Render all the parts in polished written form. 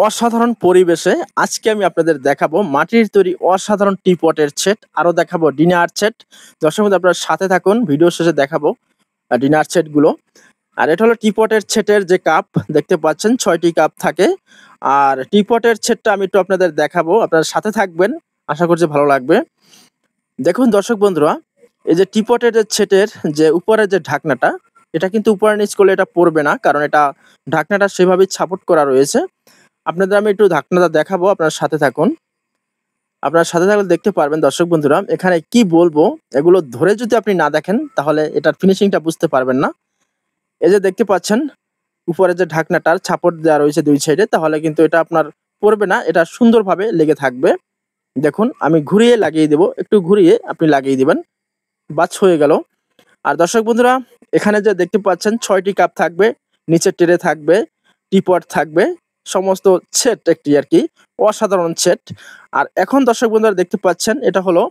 অসাধারণ পরিবেশে আজকে আমি আপনাদের দেখাবো মাটির তৈরি অসাধারণ টি পটের সেট, আরো দেখাবো ডিনার সেট। দর্শক বন্ধু, আপনারা সাথে থাকুন, ভিডিও শেষে দেখাবো ডিনার সেট গুলো। আর এটা হলো টি পটের সেটের যে কাপ দেখতে পাচ্ছেন, 6টি কাপ থাকে। আর টি পটের সেটটা আমি একটু আপনাদের দেখাবো, আপনারা সাথে থাকবেন, আশা করছি ভালো লাগবে। দেখুন দর্শক বন্ধুরা, এই যে টি পটের সেটের যে উপরের যে ঢাকনাটা, এটা কিন্তু উপরে নিচ করলে এটা পড়বে না, কারণ এটা ঢাকনাটা সেভাবেই সাপোর্ট করা রয়েছে। আপনাদের আমি একটু ঢাকনাটা দেখাবো, আপনার সাথে থাকুন। আপনার সাথে থাকলে দেখতে পারবেন দর্শক বন্ধুরা, এখানে কি বলবো এগুলো ধরে যদি আপনি না দেখেন তাহলে এটার ফিনিশিংটা বুঝতে পারবেন না। এই যে দেখতে পাচ্ছেন উপরে যে ঢাকনাটার সাপোর্ট দেওয়া রয়েছে দুই সাইডে, তাহলে কিন্তু এটা আপনার পড়বে না, এটা সুন্দরভাবে লেগে থাকবে। দেখুন আমি ঘুরিয়ে লাগিয়ে দেব, একটু ঘুরিয়ে আপনি লাগিয়ে দিবেন, বাস হয়ে গেল। আর দর্শক বন্ধুরা, এখানে যে দেখতে পাচ্ছেন 6টি কাপ থাকবে, নিচে ট্রে থাকবে, টিপট থাকবে, সমস্ত সেট একটি আর কি অসাধারণ সেট। আর এখন দর্শক বন্ধুরা দেখতে পাচ্ছেন এটা হলো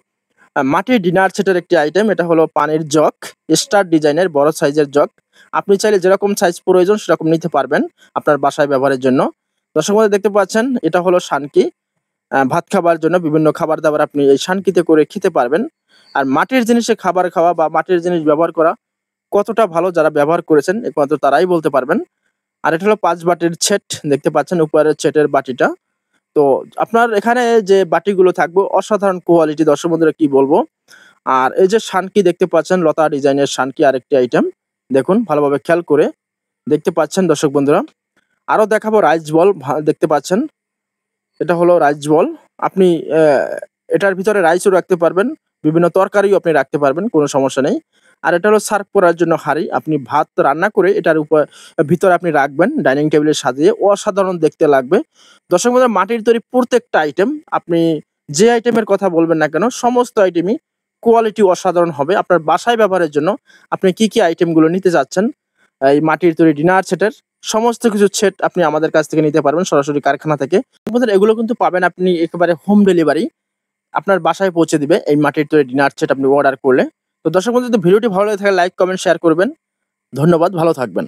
মাটির ডিনার সেটের একটি আইটেম। এটা হলো পানির জগ, স্টার ডিজাইনের বড় সাইজের জগ। আপনি চাইলে যেরকম সাইজ প্রয়োজন সেরকম নিতে পারবেন আপনার বাসায় ব্যবহারের জন্য। দর্শক বন্ধুরা দেখতে পাচ্ছেন এটা হলো শানকি, ভাত খাবার জন্য বিভিন্ন খাবার দাবার আপনি এই শানকিতে করে খেতে পারবেন। আর মাটির জিনিসে খাবার খাওয়া বা মাটির জিনিস ব্যবহার করা কতটা ভালো, যারা ব্যবহার করেছেন একমাত্র তারাই বলতে পারবেন। আর এটা হলো 5 বাটির সেট, দেখতে পাচ্ছেন উপরের সেটের বাটিটা। তো আপনার এখানে যে বাটিগুলো থাকবে অসাধারণ কোয়ালিটি, দর্শক বন্ধুরা কি বলবো। আর এই যে শানকি দেখতে পাচ্ছেন, লতা ডিজাইনের শানকি আরেকটি আইটেম, দেখুন ভালোভাবে খেয়াল করে দেখতে পাচ্ছেন দর্শক বন্ধুরা। আরো দেখাবো রাইস বল, দেখতে পাচ্ছেন এটা হলো রাইস বল। আপনি এটার ভিতরে রাইসও রাখতে পারবেন, বিভিন্ন তরকারিও আপনি রাখতে পারবেন, কোনো সমস্যা নেই। আর এটা হলো সার্ভ করার জন্য হাঁড়ি, আপনি ভাত রান্না করে এটার উপর ভিতরে আপনি রাখবেন, ডাইনিং টেবিলে সাজিয়ে অসাধারণ দেখতে লাগবে। দর্শক বন্ধুরা, মাটির তৈরি প্রত্যেকটা আইটেম আপনি যে আইটেমের কথা বলবেন না কেন, সমস্ত আইটেমই কোয়ালিটি অসাধারণ হবে। আপনার বাসায় ব্যবহারের জন্য আপনি কি কি আইটেমগুলো নিতে যাচ্ছেন, এই মাটির তৈরি ডিনার সেটের সমস্ত কিছু সেট আপনি আমাদের কাছ থেকে নিতে পারবেন সরাসরি কারখানা থেকে। আমাদের এগুলো কিন্তু পাবেন আপনি একেবারে হোম ডেলিভারি, আপনার বাসায় পৌঁছে দিবে এই মাটির তৈরি ডিনার সেট আপনি অর্ডার করলে। তো দর্শক বন্ধু, যদি ভিডিওটি ভালো লেগে থাকে লাইক কমেন্ট শেয়ার করবেন। ধন্যবাদ, ভালো থাকবেন।